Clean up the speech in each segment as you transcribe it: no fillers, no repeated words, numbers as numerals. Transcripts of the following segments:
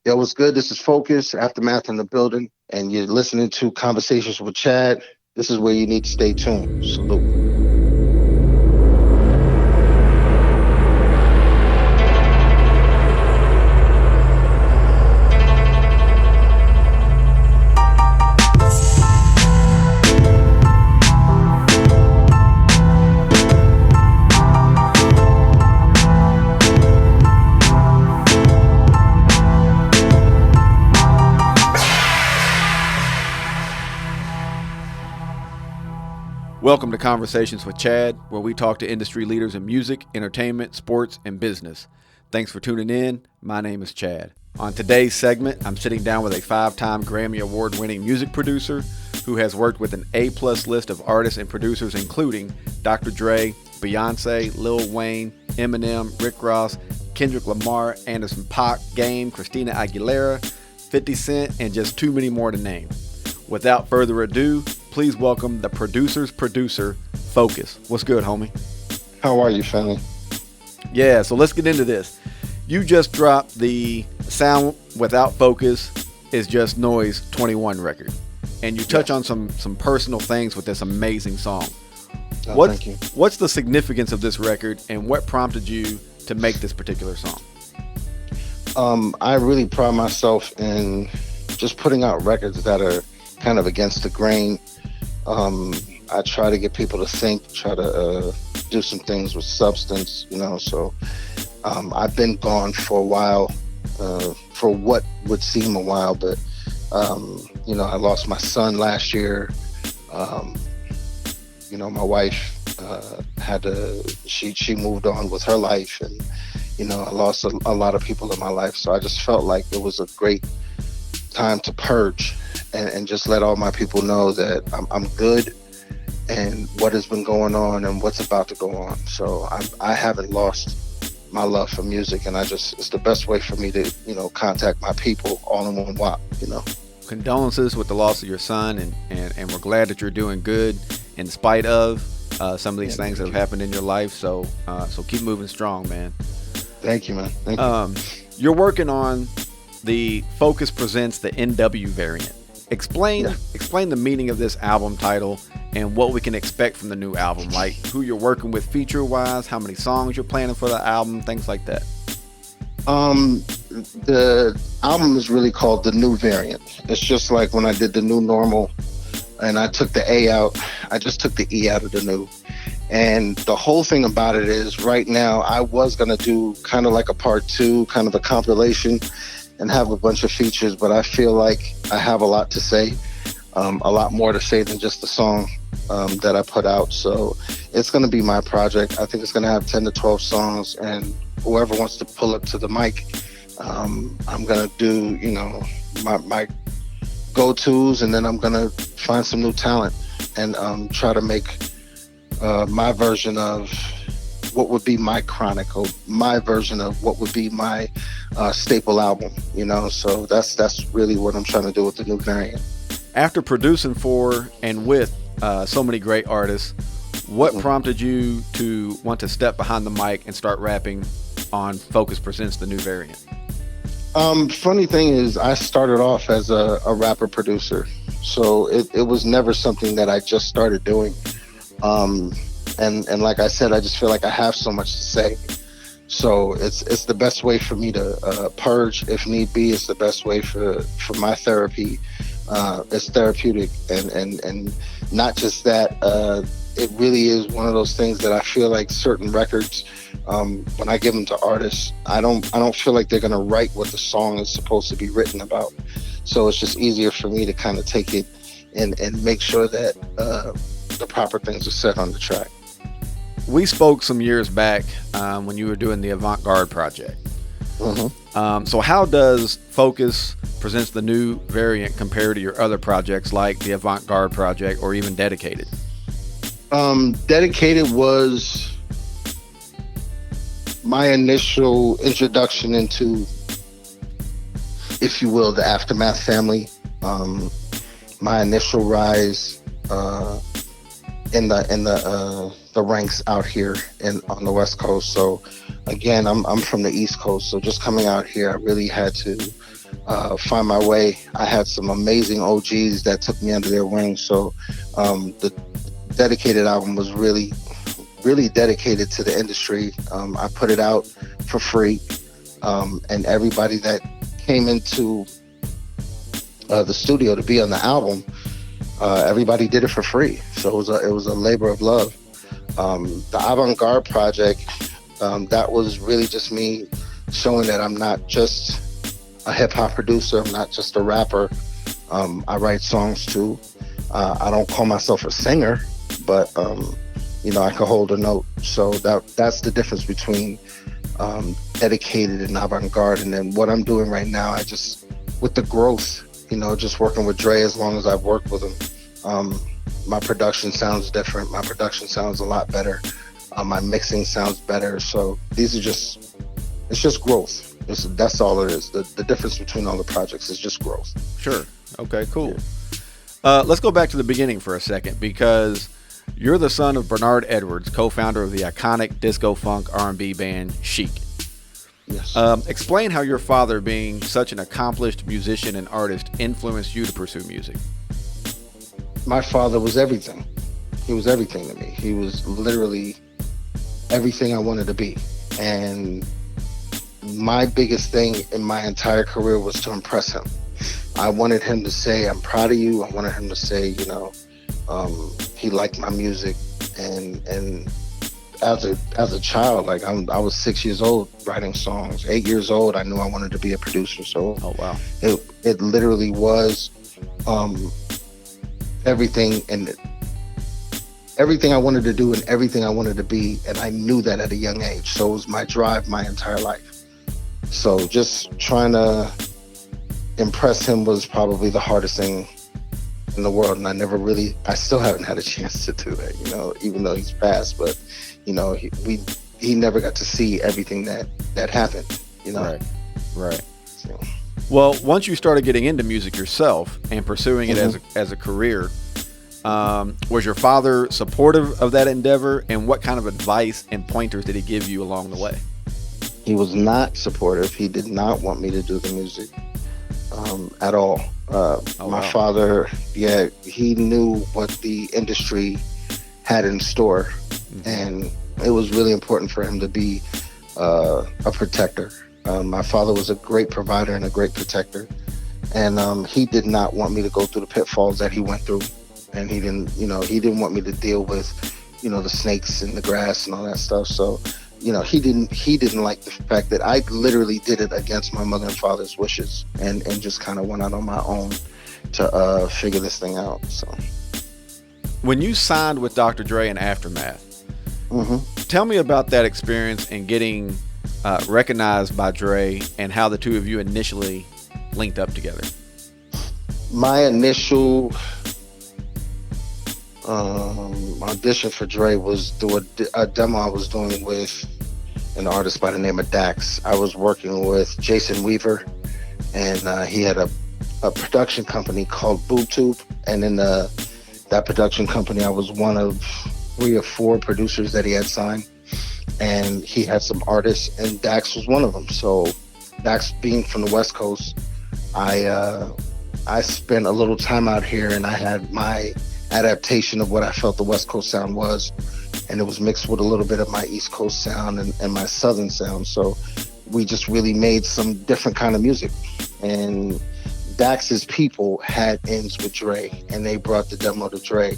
Yo, what's good? This is Focus, Aftermath in the building, and you're listening to Conversations with Chad. This is where you need to stay tuned. Salute. Welcome to Conversations with Chad, where we talk to industry leaders in music, entertainment, sports, and business. Thanks for tuning in. My name is Chad. On today's segment, I'm sitting down with a 5-time Grammy Award-winning music producer who has worked with an A-plus list of artists and producers including Dr. Dre, Beyoncé, Lil Wayne, Eminem, Rick Ross, Kendrick Lamar, Anderson .Paak, Game, Christina Aguilera, 50 Cent, and just too many more to name. Without further ado, please welcome the producer's producer, Focus. What's good, homie? How are you, family? Yeah, so let's get into this. You just dropped the Sound Without Focus is Just Noise 21 record. And you touch on some personal things with this amazing song. Thank you. What's the significance of this record and what prompted you to make this particular song? I really pride myself in just putting out records that are kind of against the grain. I try to get people to think, try to do some things with substance, so I've been gone for a while, for what would seem a while, but I lost my son last year. My wife she moved on with her life, and I lost a lot of people in my life, so I just felt like it was a great time to purge and just let all my people know that I'm good and what has been going on and what's about to go on. So I haven't lost my love for music, and it's the best way for me to, contact my people all in one whop, Condolences with the loss of your son, and we're glad that you're doing good in spite of some of these things that have happened in your life. So keep moving strong, man. Thank you, man. Thank you. You're working on the Focus Presents the NW variant. Explain the meaning of this album title and what we can expect from the new album, like who you're working with feature-wise, how many songs you're planning for the album, things like that. The album is really called The New Variant. It's just like when I did The New Normal and I took the A out, I just took the E out of the new. And the whole thing about it is right now I was going to do kind of like a part 2, kind of a compilation and have a bunch of features, but I feel like I have a lot to say, a lot more to say than just the song that I put out. So it's going to be my project. I think it's going to have 10 to 12 songs, and whoever wants to pull up to the mic, I'm going to do, my go-tos, and then I'm going to find some new talent and try to make my version of what would be my chronicle, my version of what would be my staple album, so that's really what I'm trying to do with the new variant. After producing for and with so many great artists, what prompted you to want to step behind the mic and start rapping on Focus Presents the New Variant? Funny thing is, I started off as a rapper producer, so it was never something that I just started doing. And like I said, I just feel like I have so much to say. So it's the best way for me to purge if need be. It's the best way for my therapy. It's therapeutic, and not just that. It really is one of those things that I feel like certain records, when I give them to artists, I don't feel like they're gonna write what the song is supposed to be written about. So it's just easier for me to kind of take it and make sure that the proper things are said on the track. We spoke some years back when you were doing the Avant-Garde project. So how does Focus Presents the New Variant compare to your other projects like the Avant-Garde project or even Dedicated? Dedicated was my initial introduction into, if you will, the Aftermath family. My initial rise in the ranks out here on the West Coast. So again, I'm from the East Coast, so just coming out here, I really had to find my way. I had some amazing OGs that took me under their wing. So the Dedicated album was really, really dedicated to the industry. I put it out for free, and everybody that came into the studio to be on the album, everybody did it for free. So it was a labor of love. The Avant-Garde project, that was really just me showing that I'm not just a hip hop producer. I'm not just a rapper. I write songs too. I don't call myself a singer, but I can hold a note. So that's the difference between Dedicated and Avant-Garde. And then what I'm doing right now, with the growth, just working with Dre as long as I've worked with him, my production sounds different. My production sounds a lot better. My mixing sounds better. So it's just growth. That's all it is. The difference between all the projects is just growth. Sure. Okay, cool. Let's go back to the beginning for a second, because you're the son of Bernard Edwards, co-founder of the iconic disco funk R&B band Chic. Yes. Explain how your father, being such an accomplished musician and artist, influenced you to pursue music. My father was everything. He was everything to me. He was literally everything I wanted to be. And my biggest thing in my entire career was to impress him. I wanted him to say, "I'm proud of you." I wanted him to say, he liked my music. And as a child, like I was 6 years old writing songs. 8 years old, I knew I wanted to be a producer. So oh wow, it literally was everything, and everything I wanted to do and everything I wanted to be, and I knew that at a young age. So it was my drive my entire life. So just trying to impress him was probably the hardest thing in the world, and I still haven't had a chance to do that, even though he's passed. But he never got to see everything that happened, Right. So. Well, once you started getting into music yourself and pursuing it as a career, was your father supportive of that endeavor, and what kind of advice and pointers did he give you along the way? He was not supportive. He did not want me to do the music at all. My father, he knew what the industry had in store, and it was really important for him to be a protector. My father was a great provider and a great protector, and he did not want me to go through the pitfalls that he went through, and he didn't want me to deal with, the snakes in the grass and all that stuff. So, he didn't like the fact that I literally did it against my mother and father's wishes, and just kind of went out on my own to figure this thing out. So, when you signed with Dr. Dre and Aftermath, tell me about that experience and getting recognized by Dre, and how the two of you initially linked up together. My initial audition for Dre was through a demo I was doing with an artist by the name of Dax. I was working with Jason Weaver, and he had a production company called BootTube, and in that production company, I was one of 3 or 4 producers that he had signed, and he had some artists, and Dax was one of them. So Dax, being from the West Coast, I spent a little time out here, and I had my adaptation of what I felt the West Coast sound was, and it was mixed with a little bit of my East Coast sound and my Southern sound. So we just really made some different kind of music. And Dax's people had ends with Dre, and they brought the demo to Dre.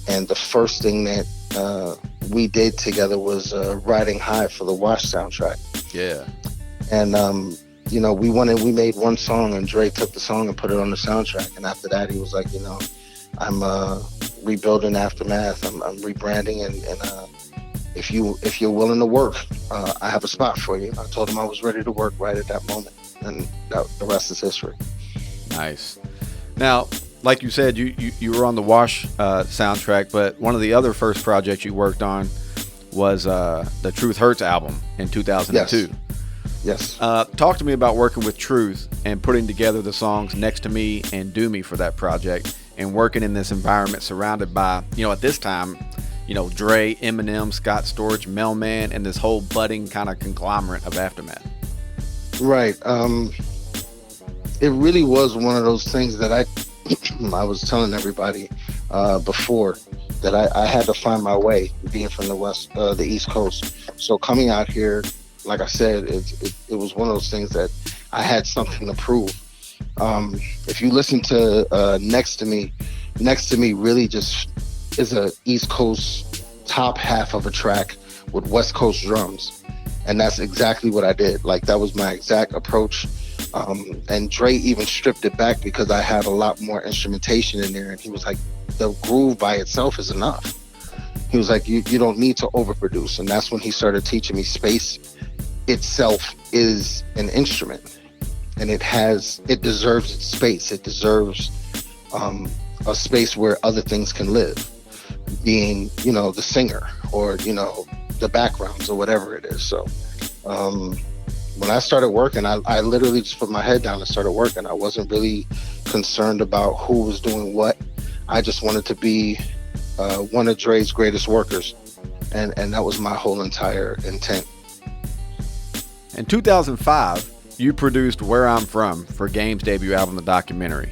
And the first thing that we did together was Riding High for the Wash soundtrack. Yeah. And we made one song, and Dre took the song and put it on the soundtrack. And after that, he was like, I'm rebuilding Aftermath. I'm rebranding, and if you're willing to work, I have a spot for you. I told him I was ready to work right at that moment, and the rest is history. Nice. Now, like you said, you were on the Wash soundtrack, but one of the other first projects you worked on was the Truth Hurts album in 2002. Yes. Talk to me about working with Truth and putting together the songs Next to Me and Do Me for that project, and working in this environment surrounded by, at this time, Dre, Eminem, Scott Storch, Mailman, and this whole budding kind of conglomerate of Aftermath. Right. it really was one of those things that I I was telling everybody before that I had to find my way, being from the East Coast. So coming out here, like I said, it was one of those things that I had something to prove. If you listen to Next to Me really just is a East Coast top half of a track with West Coast drums, and that's exactly what I did. Like, that was my exact approach. And Dre even stripped it back because I had a lot more instrumentation in there, and he was like, the groove by itself is enough. He was like, you don't need to overproduce. And that's when he started teaching me space itself is an instrument, and it deserves its space. It deserves a space where other things can live, being, the singer, or, the backgrounds, or whatever it is. So when I started working, I literally just put my head down and started working. I wasn't really concerned about who was doing what. I just wanted to be one of Dre's greatest workers, and that was my whole entire intent. In 2005, you produced Where I'm From for Game's debut album, The Documentary.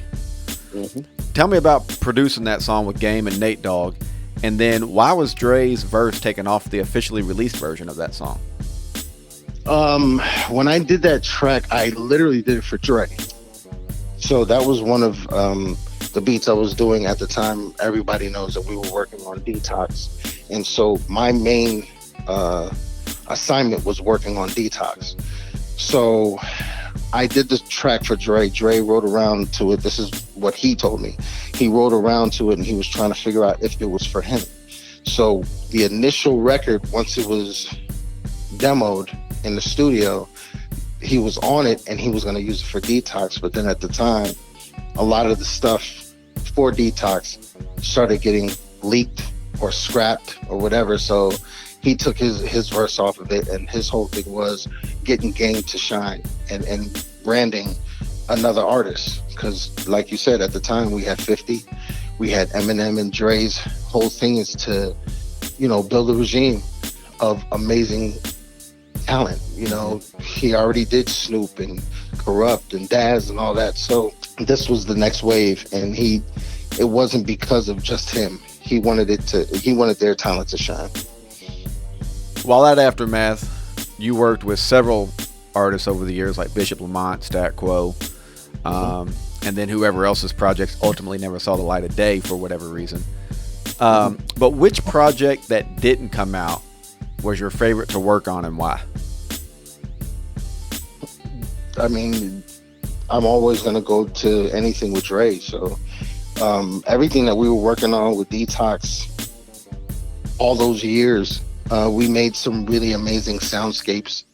Mm-hmm. Tell me about producing that song with Game and Nate Dogg, and then why was Dre's verse taken off the officially released version of that song? When I did that track, I literally did it for Dre. So that was one of the beats I was doing at the time. Everybody knows that we were working on Detox. And so my main assignment was working on Detox. So I did this track for Dre. Dre wrote around to it. This is what he told me. He wrote around to it, and he was trying to figure out if it was for him. So the initial record, once it was demoed in the studio, he was on it and he was going to use it for Detox. But then at the time, a lot of the stuff for Detox started getting leaked or scrapped or whatever. So he took his verse off of it, and his whole thing was getting Game to shine and branding another artist. Because like you said, at the time we had 50, we had Eminem, and Dre's whole thing is to, build a regime of amazing talent. He already did Snoop and Corrupt and Daz and all that. So this was the next wave, and it wasn't because of just him. He wanted their talent to shine. While at Aftermath, you worked with several artists over the years, like Bishop Lamont, Stat Quo, and then whoever else's projects ultimately never saw the light of day for whatever reason. But which project that didn't come out was your favorite to work on, and why? I mean, I'm always going to go to anything with Dre. So everything that we were working on with Detox all those years, we made some really amazing soundscapes,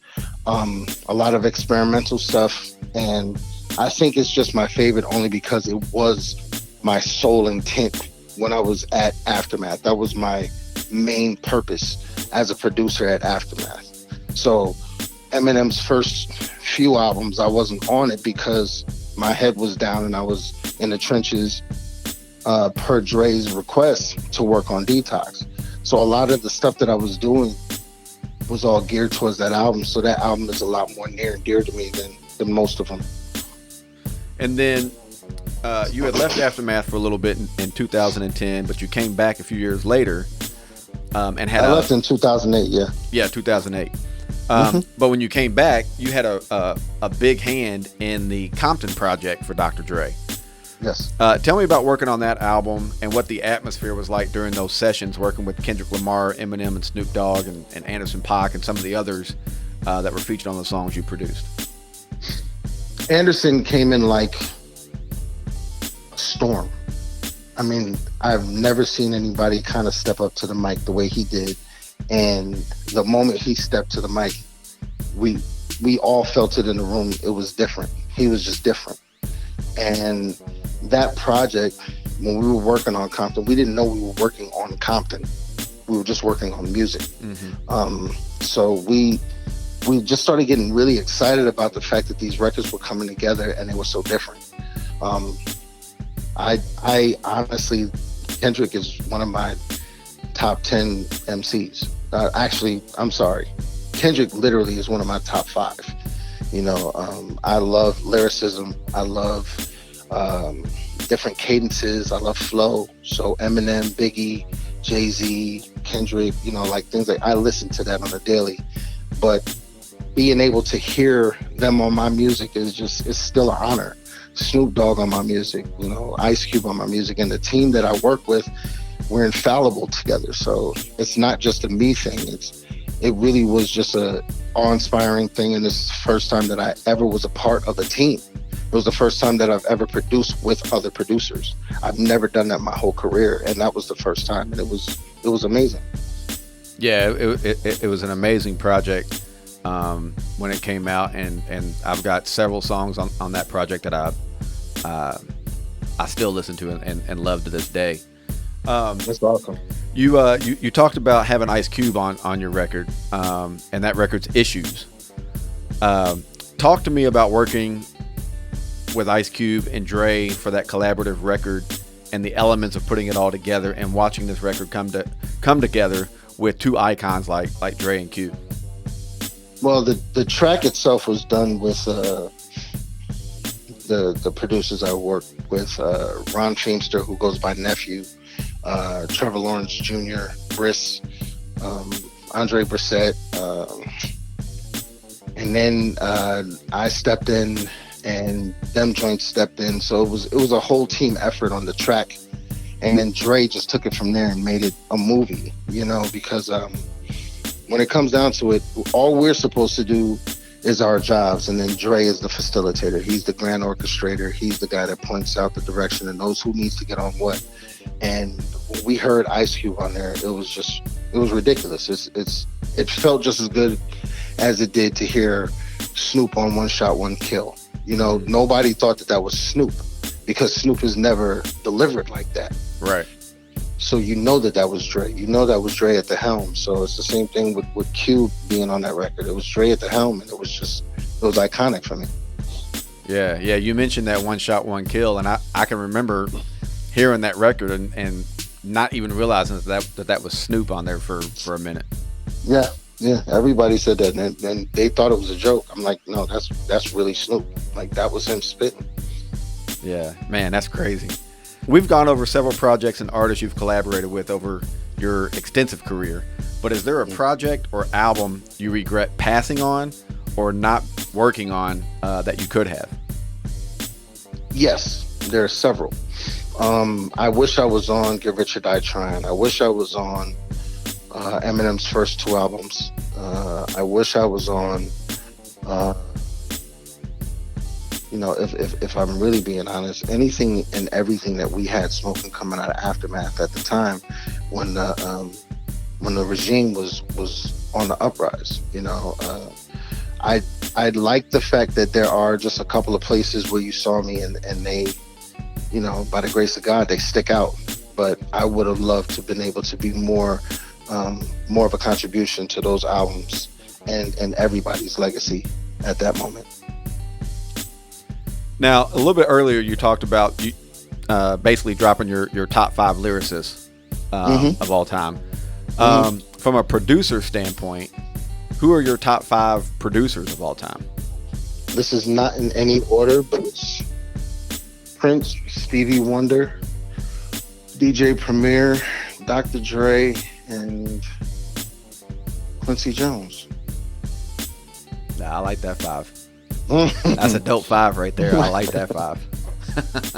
a lot of experimental stuff. And I think it's just my favorite only because it was my sole intent when I was at Aftermath. That was my main purpose as a producer at Aftermath. So Eminem's first few albums, I wasn't on it because my head was down and I was in the trenches per Dre's request to work on Detox. So a lot of the stuff that I was doing was all geared towards that album. So that album is a lot more near and dear to me than most of them. And then you had left Aftermath for a little bit in 2010, but you came back a few years later and had I left in 2008, yeah. Yeah, 2008. But when you came back, you had a big hand in the Compton project for Dr. Dre. Yes. Tell me about working on that album and what the atmosphere was like during those sessions, working with Kendrick Lamar, Eminem, and Snoop Dogg, and Anderson .Paak, and some of the others that were featured on the songs you produced. Anderson came in like a storm. I mean, I've never seen anybody kind of step up to the mic the way he did. And the moment he stepped to the mic, we all felt it in the room. It was different. He was just different. And that project, when we were working on Compton, we didn't know we were working on Compton. We were just working on music. So we just started getting really excited about the fact that these records were coming together and they were so different. I honestly, Kendrick is one of my top 10 MCs. Actually, I'm sorry. Kendrick literally is one of my top 5. I love lyricism. I love different cadences. I love flow. So Eminem, Biggie, Jay-Z, Kendrick, like things like I listen to that on a daily. But being able to hear them on my music it's still an honor. Snoop Dogg on my music, Ice Cube on my music, and the team that I work with, we're infallible together. So it's not just a me thing. It really was just a awe-inspiring thing, and this is the first time that I ever was a part of a team. It was the first time that I've ever produced with other producers. I've never done that my whole career, and that was the first time, and it was amazing. Yeah, it was an amazing project when it came out, and I've got several songs on that project that I still listen to and love to this day. That's awesome. You talked about having Ice Cube on your record, and that record's Issues. Talk to me about working with Ice Cube and Dre for that collaborative record, and the elements of putting it all together and watching this record come together with two icons like Dre and Cube. Well, the track itself was done with the producers I worked with, Ron Feemster, who goes by Neff-U, Trevor Lawrence Jr., Briss, Andre Brissett, and then I stepped in, and Dem Jointz stepped in. So it was a whole team effort on the track, and then Dre just took it from there and made it a movie. Because when it comes down to it, all we're supposed to do is our jobs, and then Dre is the facilitator. He's the grand orchestrator. He's the guy that points out the direction and knows who needs to get on what. And when we heard Ice Cube on there, it was ridiculous. It felt just as good as it did to hear Snoop on One Shot, One Kill. Nobody thought that was Snoop, because Snoop is never delivered like that. Right. So that was Dre. That was Dre at the helm. So it's the same thing with Cube being on that record. It was Dre at the helm, and it was iconic for me. Yeah. You mentioned that One Shot, One Kill, and I can remember hearing that record and not even realizing that was Snoop on there for a minute. Yeah. Everybody said that, and they thought it was a joke. I'm like, no, that's really Snoop. Like, that was him spitting. Yeah, man, that's crazy. We've gone over several projects and artists you've collaborated with over your extensive career, but is there a project or album you regret passing on or not working on that you could have? Yes, there are several. I wish I was on Get Rich or Die Trying. I wish I was on Eminem's first two albums. I wish I was on, if I'm really being honest, anything and everything that we had smoking coming out of Aftermath at the time when the regime was on the uprise. I like the fact that there are just a couple of places where you saw me and they, by the grace of God, they stick out. But I would have loved to have been able to be more of a contribution to those albums and everybody's legacy at that moment. Now, a little bit earlier, you talked about you basically dropping your top 5 lyricists of all time. From a producer standpoint, who are your top 5 producers of all time? This is not in any order, but it's Prince, Stevie Wonder, DJ Premier, Dr. Dre, and Quincy Jones. Nah, I like that 5. That's a dope 5 right there. I like that 5.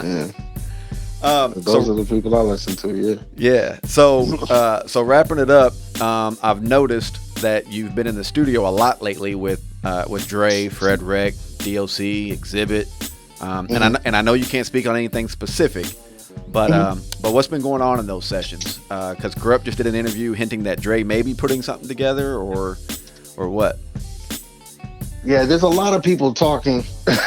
Yeah. Those are the people I listen to. Yeah. Yeah. So wrapping it up, I've noticed that you've been in the studio a lot lately with Dre, Fred Wreck, DOC, Exhibit, and I know you can't speak on anything specific, but what's been going on in those sessions? Because Corrupt just did an interview hinting that Dre may be putting something together, or what? Yeah, there's a lot of people talking, and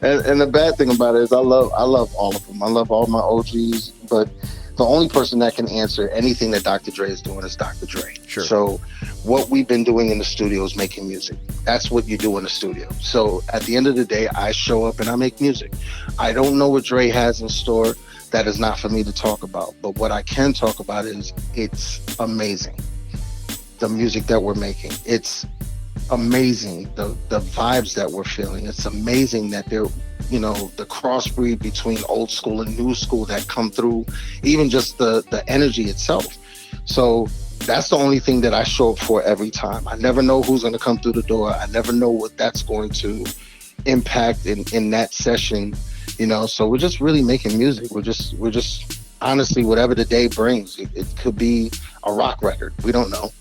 the bad thing about it is I love all of them. I love all my OGs, but the only person that can answer anything that Dr. Dre is doing is Dr. Dre. Sure. So what we've been doing in the studio is making music. That's what you do in the studio. So at the end of the day, I show up and I make music. I don't know what Dre has in store. That is not for me to talk about. But what I can talk about is it's amazing. The music that we're making. It's amazing. The vibes that we're feeling. It's amazing that they're, the crossbreed between old school and new school that come through, even just the energy itself. So that's the only thing that I show up for every time. I never know who's going to come through the door. I never know what that's going to impact in that session, so we're just really making music. We're just honestly, whatever the day brings. It could be a rock record. We don't know,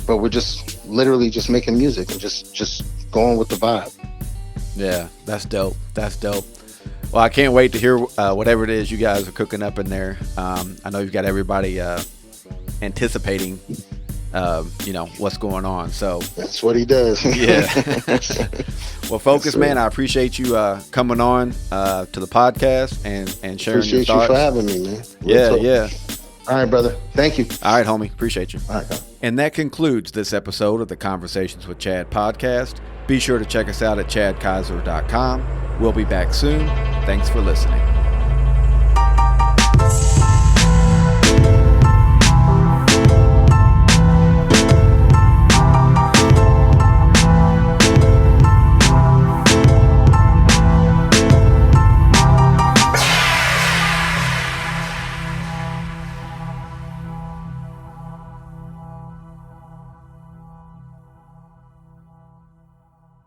but we're just literally just making music and just going with the vibe. Yeah, that's dope. Well, I can't wait to hear whatever it is you guys are cooking up in there. I know you've got everybody anticipating what's going on, so that's what he does. Yeah. Well, Focus, man, I appreciate you coming on to the podcast and sharing appreciate your thoughts. You for having me, man. Yeah. All right, brother, thank you. All right, homie, appreciate you. All right. And that concludes this episode of the Conversations with Chad podcast. Be sure to check us out at chadkaiser.com. We'll be back soon. Thanks for listening.